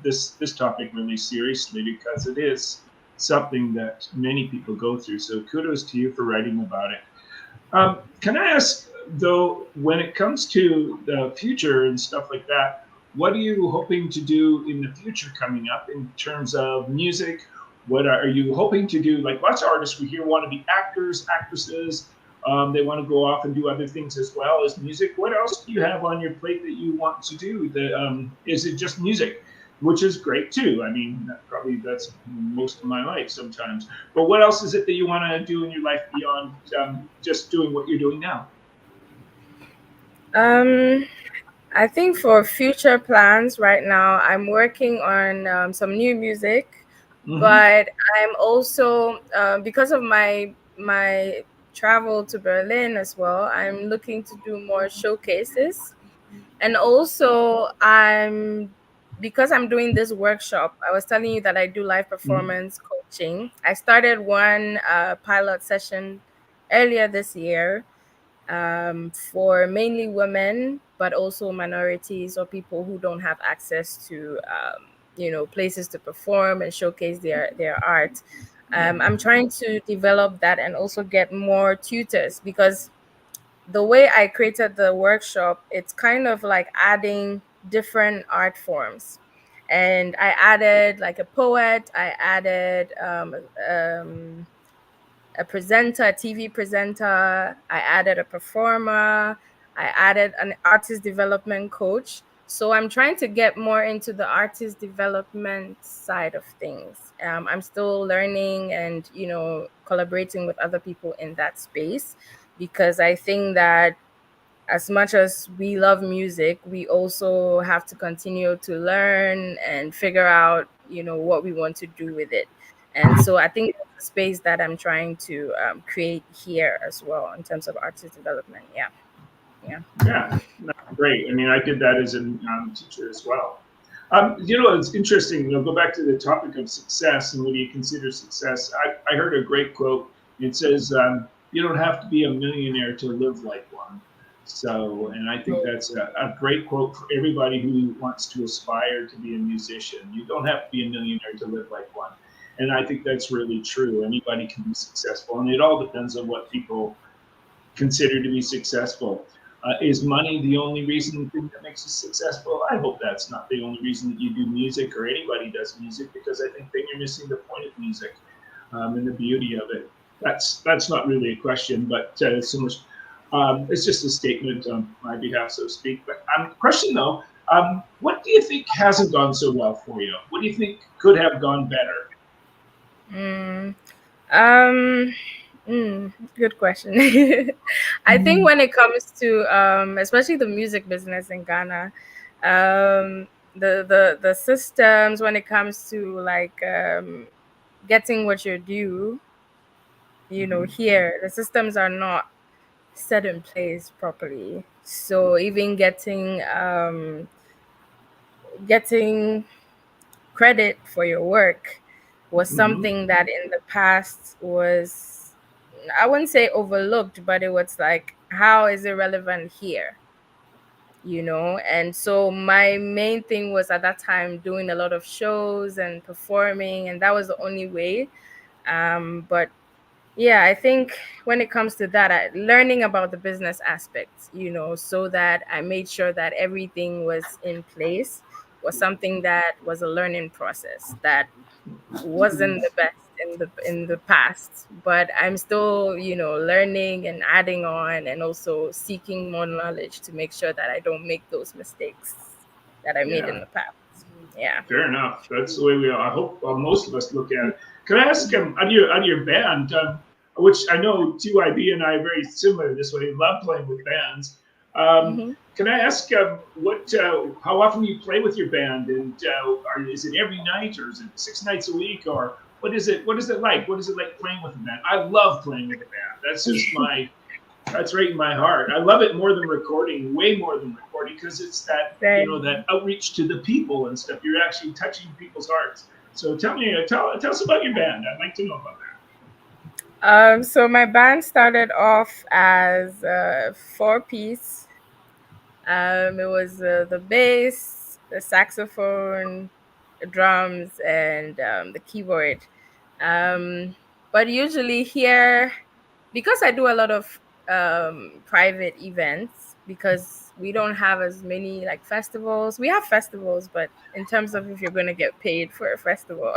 this topic really seriously, because it is something that many people go through. So kudos to you for writing about it. Can I ask, though, when it comes to the future and stuff like that, what are you hoping to do in the future coming up in terms of music? What are you hoping to do? Like, lots of artists we hear want to be actors, actresses. They want to go off and do other things as well as music. What else do you have on your plate that you want to do? Is it just music, which is great too? I mean, that's most of my life sometimes. But what else is it that you want to do in your life beyond just doing what you're doing now? I think for future plans right now, I'm working on some new music, but I'm also because of my travel to Berlin as well, I'm looking to do more showcases. And also because I'm doing this workshop, I was telling you that I do live performance coaching. I started one pilot session earlier this year for mainly women, but also minorities or people who don't have access to, places to perform and showcase their art. I'm trying to develop that and also get more tutors, because the way I created the workshop, it's kind of like adding different art forms. And I added like a poet, I added a presenter, a TV presenter, I added a performer, I added an artist development coach. So I'm trying to get more into the artist development side of things. I'm still learning and, collaborating with other people in that space, because I think that as much as we love music, we also have to continue to learn and figure out, what we want to do with it. And so I think it's a space that I'm trying to create here as well in terms of artist development. Yeah. Yeah, that's great. I mean, I did that as a teacher as well. It's interesting. Go back to the topic of success and what do you consider success. I heard a great quote. It says, "You don't have to be a millionaire to live like one." So, and I think that's a great quote for everybody who wants to aspire to be a musician. You don't have to be a millionaire to live like one. And I think that's really true. Anybody can be successful, and it all depends on what people consider to be successful. Is money the only reason that makes you successful? I hope that's not the only reason that you do music or anybody does music, because I think then you're missing the point of music and the beauty of it. That's not really a question, but so much. It's just a statement on my behalf, so to speak. But question though, what do you think hasn't gone so well for you? What do you think could have gone better? Good question. I think when it comes to especially the music business in Ghana, the systems, when it comes to like getting what you're due, here the systems are not set in place properly. So even getting credit for your work was something that in the past was, I wouldn't say overlooked, but it was like, how is it relevant here? And so my main thing was at that time doing a lot of shows and performing, and that was the only way. But yeah, I think when it comes to that, learning about the business aspects, so that I made sure that everything was in place, was something that was a learning process that wasn't the best in the past, but I'm still learning and adding on, and also seeking more knowledge to make sure that I don't make those mistakes that I made in the past. Yeah, fair enough. That's the way we are. I hope most of us look at it. Can I ask on your band, which I know TYB and I are very similar this way, love playing with bands. Can I ask how often you play with your band, and is it every night, or is it 6 nights a week, or what is it? What is it like? What is it like playing with a band? I love playing with a band. That's just that's right in my heart. I love it more than recording, way more than recording, because it's that that outreach to the people and stuff. You're actually touching people's hearts. So tell us about your band. I'd like to know about that. So my band started off as a 4-piece. It was the bass, the saxophone, the drums, and the keyboard. But usually here, because I do a lot of private events, because we don't have as many like festivals. We have festivals, but in terms of if you're going to get paid for a festival,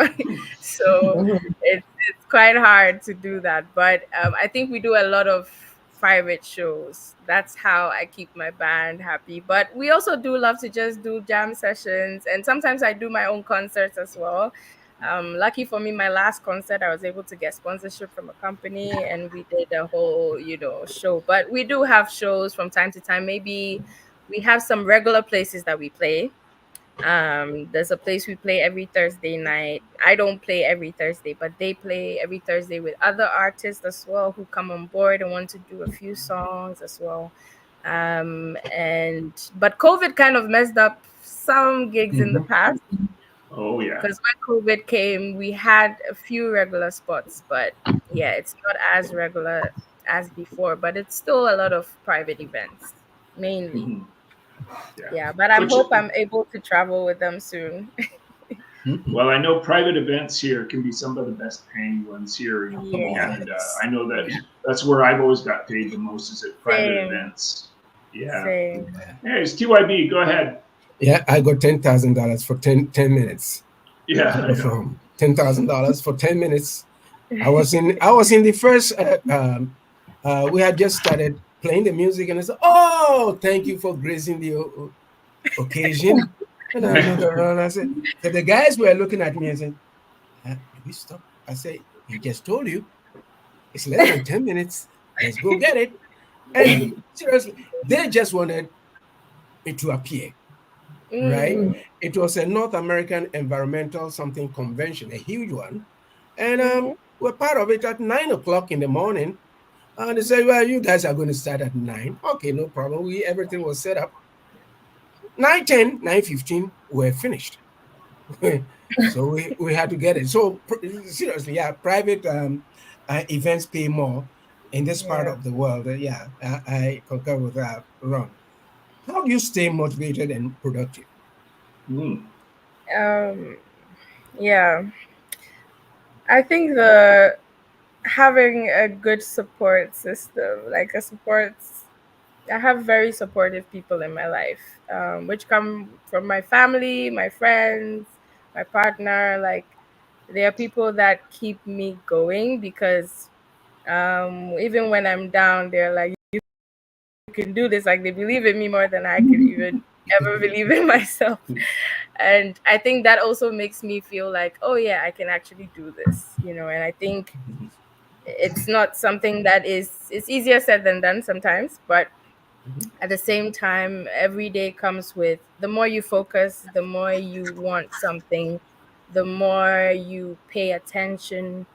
so it's quite hard to do that. But I think we do a lot of private shows. That's how I keep my band happy. But we also do love to just do jam sessions, and sometimes I do my own concerts as well. Lucky for me, my last concert, I was able to get sponsorship from a company, and we did a whole, show. But we do have shows from time to time. Maybe we have some regular places that we play. There's a place we play every Thursday night. I don't play every Thursday, but they play every Thursday with other artists as well who come on board and want to do a few songs as well. But COVID kind of messed up some gigs in the past. Oh yeah. Because when COVID came, we had a few regular spots, but yeah, it's not as regular as before, but it's still a lot of private events, mainly. Yeah, but I hope I'm able to travel with them soon. Well, I know private events here can be some of the best paying ones here in Canada. I know that's where I've always got paid the most, is at private events. Yeah. Same. Hey, it's TYB. Go ahead. Yeah, I got $10,000 for 10 minutes. Yeah, $10,000 for 10 minutes. I was in the first. We had just started playing the music, and I said, "Oh, thank you for gracing the occasion." And I looked around. I said, the guys were looking at me and said, "Did we stop?" I said, "He just told you it's less than 10 minutes. Let's go get it." And seriously, they just wanted it to appear, right? It was a North American environmental something convention, a huge one. And we're part of it at 9 o'clock in the morning. And they said, well, you guys are going to start at 9. Okay, no problem. Everything was set up. 9:10, 9:15, we're finished. So we had to get it. So seriously, yeah, private events pay more in this part of the world. Yeah, I concur with that, Ron. How do you stay motivated and productive? Yeah, I think having a good support system, like I have very supportive people in my life, which come from my family, my friends, my partner. Like, they are people that keep me going because even when I'm down, they're like, you can do this. Like, they believe in me more than I could even ever believe in myself. And I think that also makes me feel like, oh yeah, I can actually do this, And I think it's not something that it's easier said than done sometimes, but at the same time, every day comes with, the more you focus, the more you want something, the more you pay attention,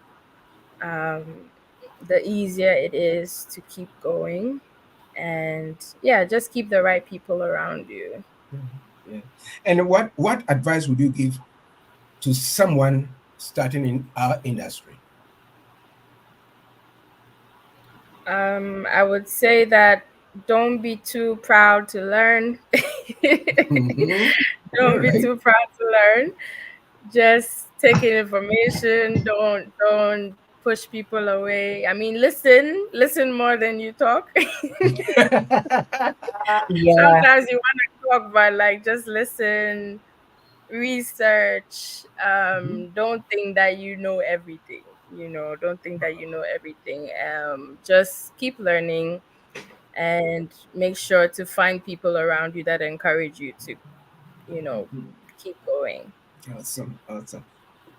the easier it is to keep going. And yeah, just keep the right people around you. Yeah. And what advice would you give to someone starting in our industry? I would say that don't be too proud to learn. Don't be too proud to learn. Just take in information. Don't push people away. I mean, listen more than you talk. Sometimes you want to talk, but like, just listen, research. Don't think that you know everything. Don't think that you know everything. Just keep learning and make sure to find people around you that encourage you to, keep going. Awesome.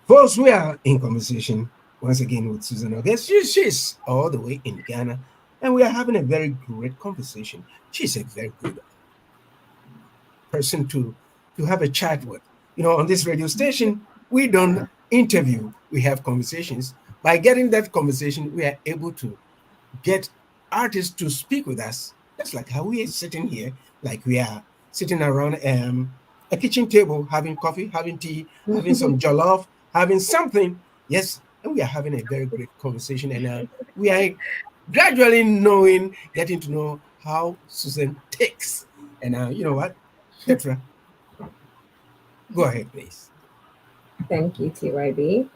Folks, we are in conversation once again with Susan August. She's all the way in Ghana, and we are having a very great conversation. She's a very good person to have a chat with. On this radio station, we don't interview, we have conversations. By getting that conversation, we are able to get artists to speak with us, just like how we are sitting here, like we are sitting around a kitchen table, having coffee, having tea, having some jollof, having something. Yes, and we are having a very great conversation, and we are gradually getting to know how Susan takes. And you know what, Petra, go ahead, please. Thank you, TYB.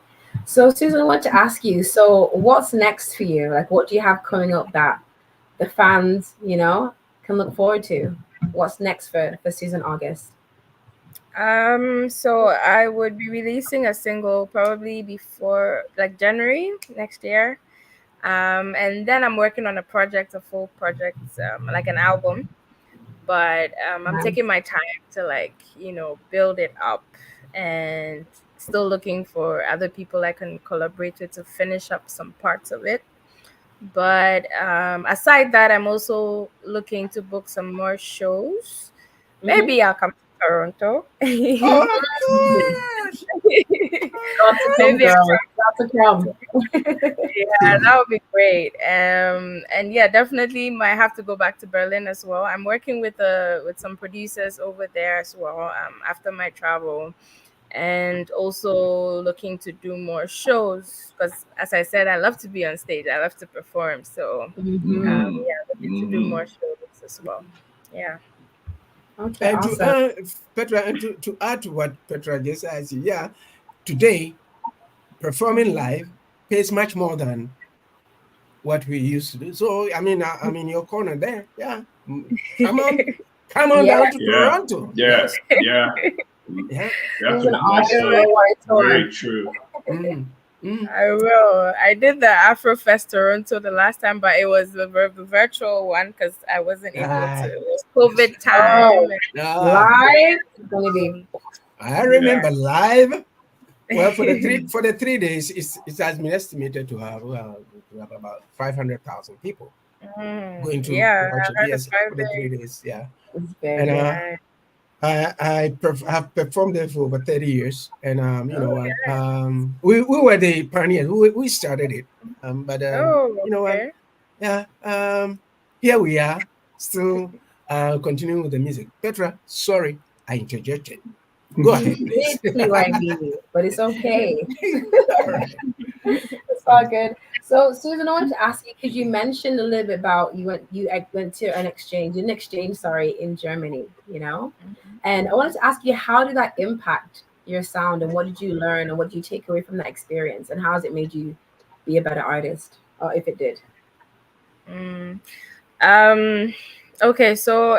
So, Susan, I want to ask you, so what's next for you? Like, what do you have coming up that the fans, can look forward to? What's next for Susan August? So I would be releasing a single probably before like January next year. And then I'm working on a full project, like an album. But I'm taking my time to build it up, and still looking for other people I can collaborate with to finish up some parts of it. But aside that, I'm also looking to book some more shows. Maybe I'll come to Toronto. Oh, of course. Maybe got to come. Yeah, that would be great. And yeah, definitely might have to go back to Berlin as well. I'm working with some producers over there as well, after my travel, and also looking to do more shows because, as I said, I love to be on stage. I love to perform. So yeah, looking to do more shows as well. Yeah. Okay, And awesome. Petra, and to add to what Petra just asked you, yeah, today performing live pays much more than what we used to do. So I'm in your corner there. Yeah, come on down to Toronto. Yeah. Very true. I will. I did the Afrofest Toronto the last time, but it was the virtual one because I wasn't able to. It was COVID time. Live. It's gonna be. I remember live. Well, for the 3 days, it has been estimated to have about 500,000 people. going to Yeah, I worship. heard Yes, it's for very, the 3 days. Yeah, It's and very yeah. have performed there for over 30 years, and you know what, Okay. we were the pioneers. We started it, but Oh, you know what, okay. yeah, here we are, still continuing with the music. Petra, sorry, I interjected. Go You ahead, please. did TYB, but it's okay. All right. It's all good. So, Susan, I wanted to ask you because you mentioned a little bit about you went to an exchange, sorry, in Germany, you know, and I wanted to ask you how did that impact your sound and what did you learn and what did you take away from that experience and how has it made you be a better artist, or if it did? Mm. Um, okay, so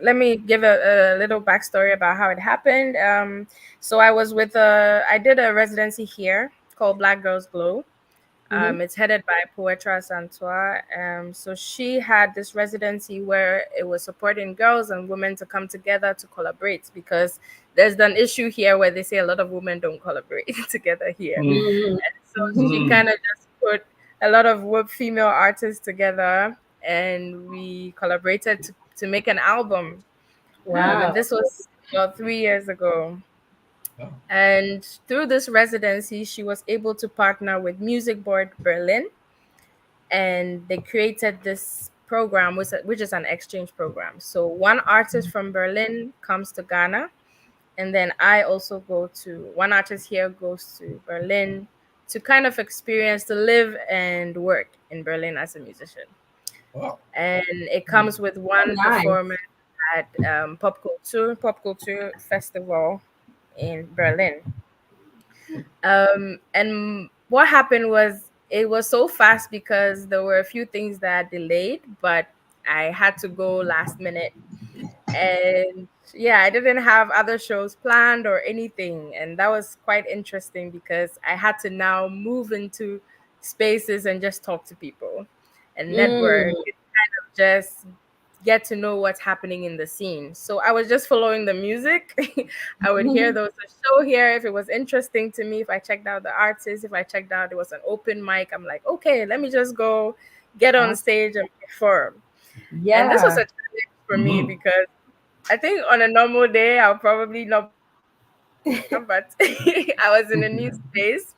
let me give a little backstory about how it happened. So I did a residency here called Black Girls Glow. Mm-hmm. It's headed by Poetra Santois. So she had this residency where it was supporting girls and women to come together to collaborate because there's an issue here where they say a lot of women don't collaborate together here. Mm-hmm. So she kind of just put a lot of female artists together and we collaborated to make an album. And Wow. this was about 3 years ago. Oh, And through this residency, she was able to partner with Music Board Berlin, and they created this program, which is an exchange program. So one artist from Berlin comes to Ghana, and then I also one artist here goes to Berlin to kind of experience to live and work in Berlin as a musician. wow. And it comes with one Nice. performance at Pop Culture Festival in Berlin. And what happened was it was so fast because there were a few things that delayed, but I had to go last minute. And yeah, I didn't have other shows planned or anything. And that was quite interesting because I had to now move into spaces and just talk to people and network, Mm. just get to know what's happening in the scene. So I was just following the music. I would hear there was a show here. If it was interesting to me, if I checked out the artist, if I checked out there was an open mic, I'm like, okay, let me just go get on Awesome. stage and perform. And this was Yeah. a challenge for me because I think on a normal day I'll probably not be performer, but I was in a new space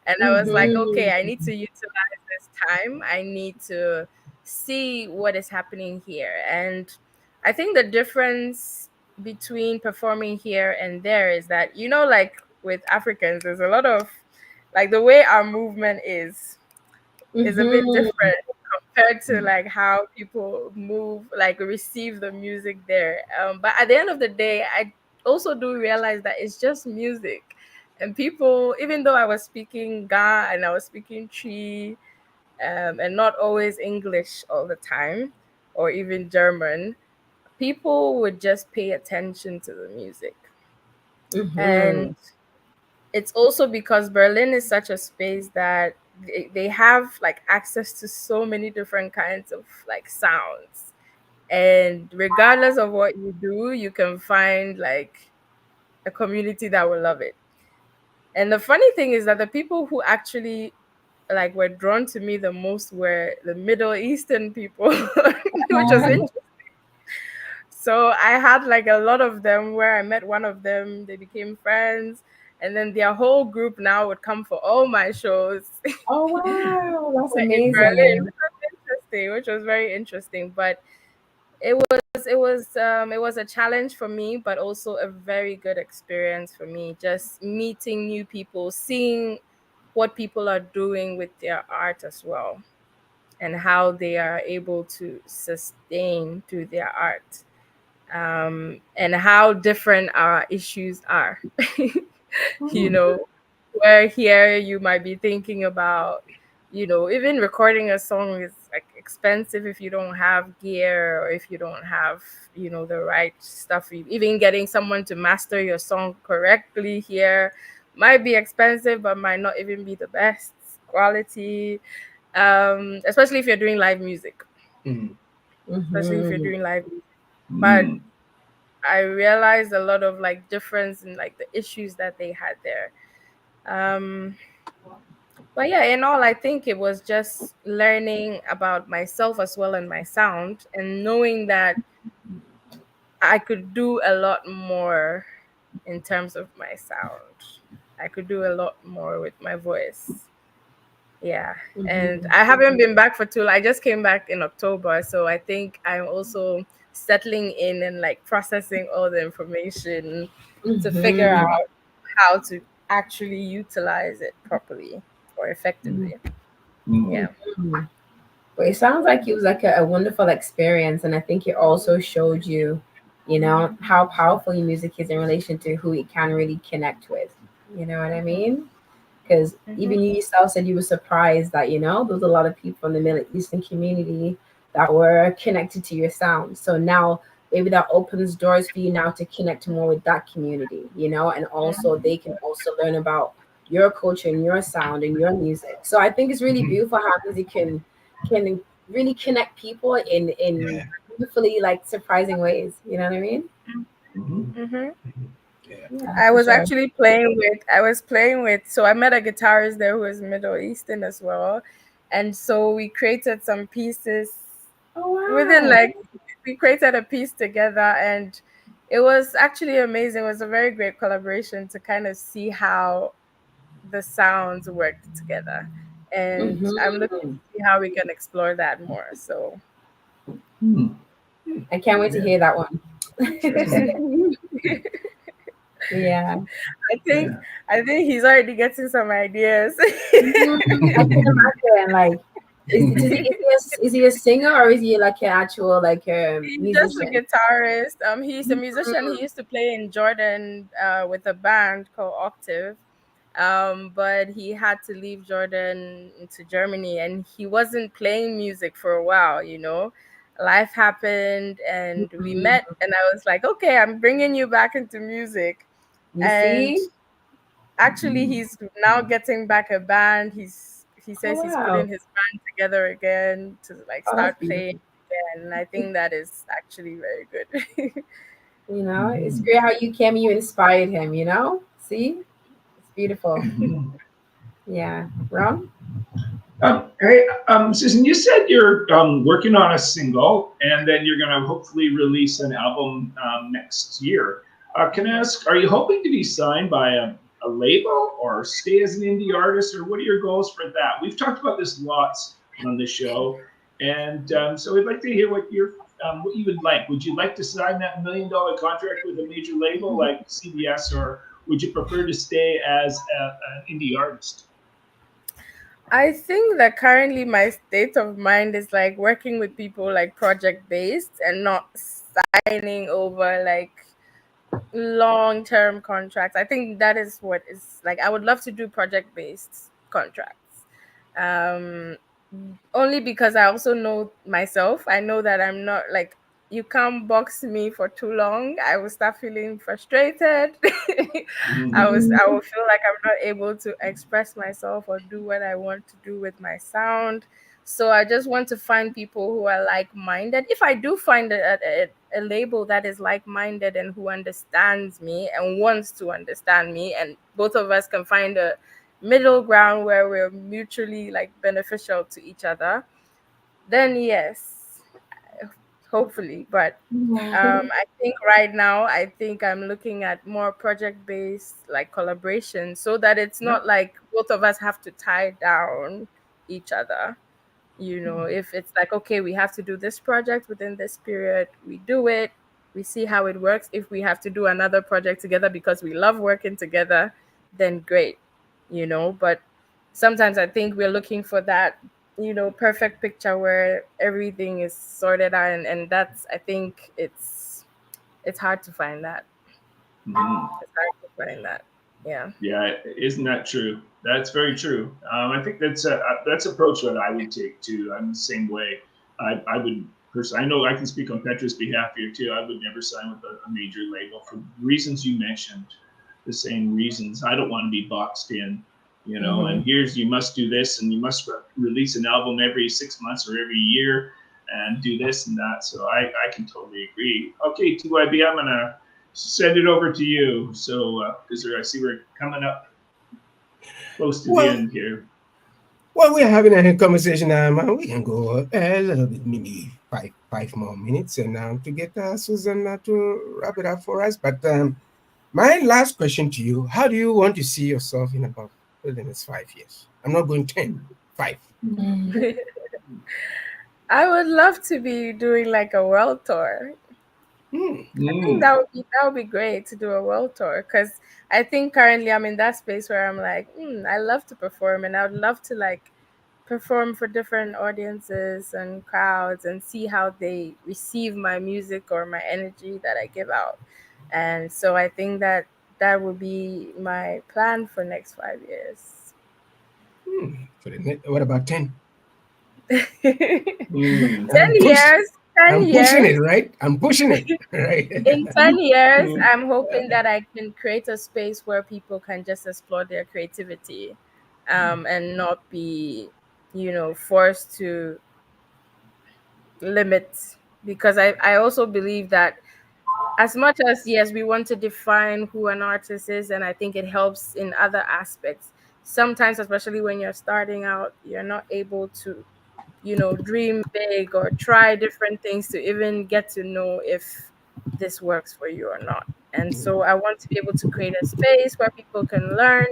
and I was like, okay, I Mm-hmm. need to utilize this time. I need to see what is happening here. And I think the difference between performing here and there is that, like with Africans, there's a lot of like the way our movement is a bit Mm-hmm. different compared to like how people move, like receive the music there. But at the end of the day, I also do realize that it's just music. And people, even though I was speaking Ga and I was speaking Chi, and not always English all the time, or even German, people would just pay attention to the music. Mm-hmm. And it's also because Berlin is such a space that they have like access to so many different kinds of like sounds. And regardless of what you do, you can find like a community that will love it. And the funny thing is that the people who actually like were drawn to me the most were the Middle Eastern people, which was interesting. So I had like a lot of them where I met one of them, they became friends, and then their whole group now would come for all my shows Oh wow, that's in Berlin, amazing. which was very interesting. But it was a challenge for me, but also a very good experience for me. Just meeting new people, seeing what people are doing with their art as well, and how they are able to sustain through their art, and how different our issues are. you Mm. know, where here you might be thinking about, even recording a song is like expensive if you don't have gear or if you don't have, the right stuff. Even getting someone to master your song correctly here might be expensive, but might not even be the best quality. Especially if you're doing live music, Mm. especially if you're Mm-hmm. doing live music. But I realized a lot of like difference in like the issues that they had there. Um, But yeah, in all, I think it was just learning about myself as well and my sound, and knowing that I could do a lot more in terms of my sound. I could do a lot more with my voice. Yeah. And I haven't been back for too long. I just came back in October. So I think I'm also settling in and like processing all the information to figure out how to actually utilize it properly or effectively. Yeah. But it sounds like it was like a wonderful experience, and I think it also showed you, you know, how powerful your music is in relation to who it can really connect with. You know what I mean? Because even you yourself said you were surprised that, you know, there was a lot of people in the Middle Eastern community that were connected to your sound. So now maybe that opens doors for you now to connect more with that community, you know, and also they can also learn about your culture and your sound and your music. So I think it's really beautiful how music can really connect people in beautifully like surprising ways. You know what I mean? Yeah, I for was sure. actually playing with, so I met a guitarist there who was Middle Eastern as well. And so we created some pieces Oh within wow. like, we created a piece together, and it was actually amazing. It was a very great collaboration to kind of see how the sounds worked together. And I'm looking to see how we can explore that more. So I can't wait to hear that one. Yeah. I think he's already getting some ideas. I can imagine. Like, is he a singer or is he like an actual like a He's just a musician? guitarist. He's a musician. He used to play in Jordan with a band called Octave. But he had to leave Jordan to Germany, and he wasn't playing music for a while. You know, life happened, and we met, and I was like, okay, I'm bringing you back into music. You And see? actually, he's now getting back a band. He Oh says he's putting wow. his band together again to like Oh, that's start playing beautiful. again. And I think that is actually very good. You know, it's great how you inspired him, you know? See? It's beautiful. Yeah. Ron? Hey, Susan, you said you're working on a single, and then you're going to hopefully release an album next year. Can I ask, are you hoping to be signed by a label or stay as an indie artist, or what are your goals for that? We've talked about this lots on the show, and so we'd like to hear what you would like. Would you like to sign that $1 million contract with a major label like CBS, or would you prefer to stay as an indie artist? I think that currently my state of mind is like working with people like project based and not signing over like long term contracts. I think that is what is like, I would love to do project based contracts. Um Only because I also know myself. I know that I'm not like, you can't box me for too long. I will start feeling frustrated. I will feel like I'm not able to express myself or do what I want to do with my sound. So I just want to find people who are like-minded. If I do find a label that is like-minded and who understands me and wants to understand me, and both of us can find a middle ground where we're mutually like beneficial to each other, then yes, hopefully. But I think right now, I think I'm looking at more project based like collaboration, so that it's not like both of us have to tie down each other. You know, if it's like, okay, we have to do this project within this period, we do it, we see how it works. If we have to do another project together because we love working together, then great, you know. But sometimes I think we're looking for that, you know, perfect picture where everything is sorted out, and that's, I think it's hard to find that. It's hard to find that. Yeah. Yeah, isn't that true? That's very true. I think that's approach that I would take too. I'm the same way. I would personally. I know I can speak on Petra's behalf here too. I would never sign with a major label for reasons you mentioned. The same reasons. I don't want to be boxed in, you know. And here's, you must do this, and you must release an album every 6 months or every year, and do this and that. So I can totally agree. Okay, TYB, I'm gonna send it over to you. So, because I see we're coming up close to the end here. Well, we're having a conversation. We can go a little bit, maybe five more minutes, and to get Susan to wrap it up for us. But my last question to you: how do you want to see yourself in about the next 5 years? I'm not going 10, 5. I would love to be doing like a world tour. I think that would be great to do a world tour, because I think currently I'm in that space where I'm like, I love to perform, and I would love to like perform for different audiences and crowds and see how they receive my music or my energy that I give out. And so I think that that would be my plan for next 5 years. What about 10? 10 years. 10 I'm years. pushing it, right? I'm pushing it, right? In 10 years, I'm hoping that I can create a space where people can just explore their creativity, and not be, forced to limit. Because I also believe that as much as, yes, we want to define who an artist is, and I think it helps in other aspects, sometimes, especially when you're starting out, you're not able to dream big or try different things to even get to know if this works for you or not. And so I want to be able to create a space where people can learn,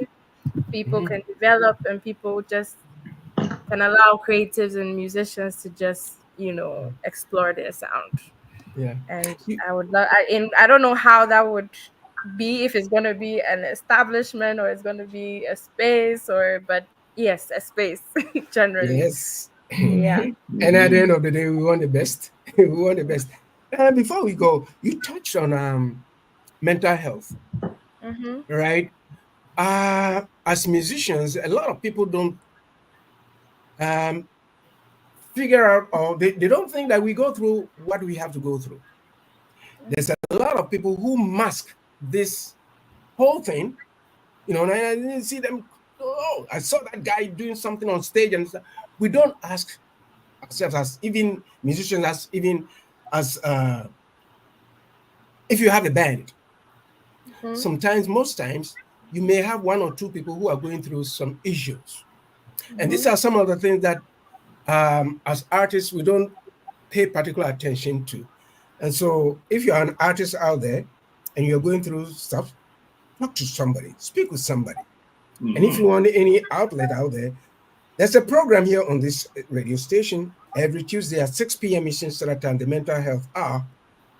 people can develop, and people just can allow creatives and musicians to just explore their sound. Yeah. And I would love, I don't know how that would be, if it's going to be an establishment or it's going to be a space, but yes, a space generally. Yes. Yeah. And at the end of the day, we want the best. We want the best. Before we go, you touched on mental health, right? As musicians, a lot of people don't figure out, or they don't think that we go through what we have to go through. There's a lot of people who mask this whole thing, and I didn't see them. Oh, I saw that guy doing something on stage, and we don't ask ourselves, as even musicians, as if you have a band. Sometimes, most times, you may have one or two people who are going through some issues, and these are some of the things that, as artists, we don't pay particular attention to. And so, if you're an artist out there and you're going through stuff, talk to somebody, speak with somebody. And if you want any outlet out there, there's a program here on this radio station every Tuesday at 6 p.m. Eastern Standard Time, the Mental Health Hour.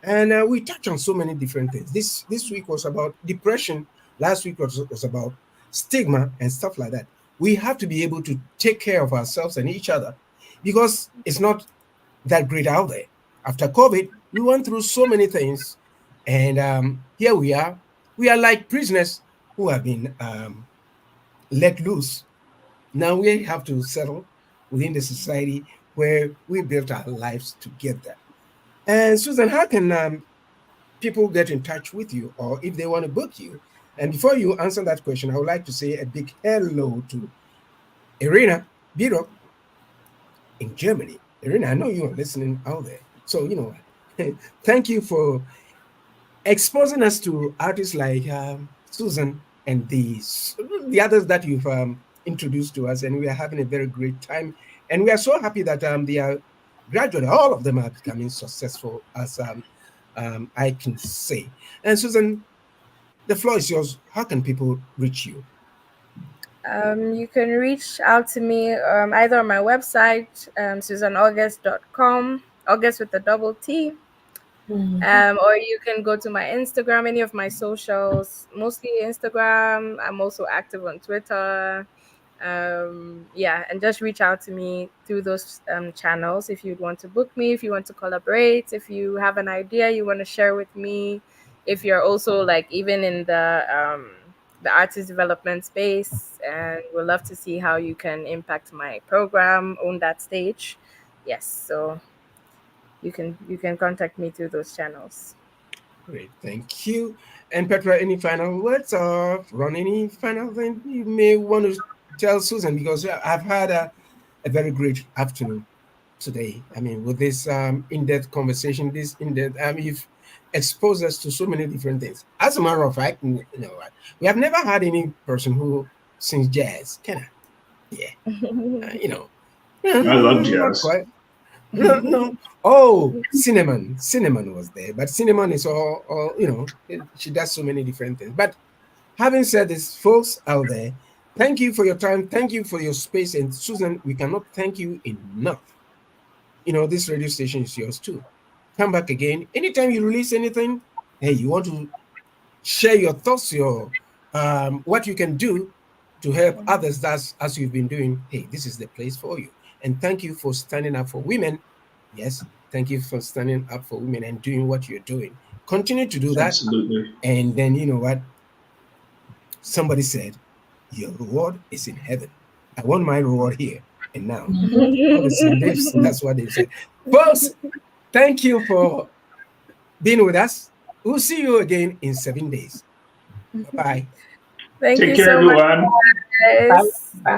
And we touch on so many different things. This week was about depression. Last week was about stigma and stuff like that. We have to be able to take care of ourselves and each other, because it's not that great out there. After COVID, we went through so many things. And here we are. We are like prisoners who have been let loose. Now we have to settle within the society where we built our lives together. And Susan, how can people get in touch with you, or if they want to book you? And before you answer that question, I would like to say a big hello to Irina Biro in Germany. Irina, I know you are listening out there. So, thank you for exposing us to artists like Susan and the others that you've introduced to us. And we are having a very great time. And we are so happy that they are gradually, all of them are becoming successful, as I can say. And Susan, the floor is yours. How can people reach you? You can reach out to me either on my website, susanaugust.com, August with a double T. Or you can go to my Instagram, any of my socials, mostly Instagram. I'm also active on Twitter. And just reach out to me through those channels if you'd want to book me, if you want to collaborate, if you have an idea you want to share with me, if you're also like even in the artist development space, and we'd love to see how you can impact my program on that stage. Yes, so you can contact me through those channels. Great, thank you. And Petra, any final words, or Ron, any final thing you may want to tell Susan? Because I've had a very great afternoon today. I mean, with this in-depth conversation, you've exposed us to so many different things. As a matter of fact, we have never had any person who sings jazz, can I? Yeah, you know. I love Not jazz. quite. No. Oh, Cinnamon was there, but Cinnamon is all you know. She does so many different things. But having said this, folks out there, thank you for your time. Thank you for your space. And Susan, we cannot thank you enough. You know, this radio station is yours too. Come back again. Anytime you release anything, hey, you want to share your thoughts, your what you can do to help others, that's as you've been doing. Hey, this is the place for you. And thank you for standing up for women. Yes, thank you for standing up for women and doing what you're doing. Continue to do that. Absolutely. And then you know what? Somebody said, your reward is in heaven. I want my reward here and now. That's what they said. Folks, thank you for being with us. We'll see you again in 7 days. Bye. Thank Take you care, so everyone. much, guys. Bye.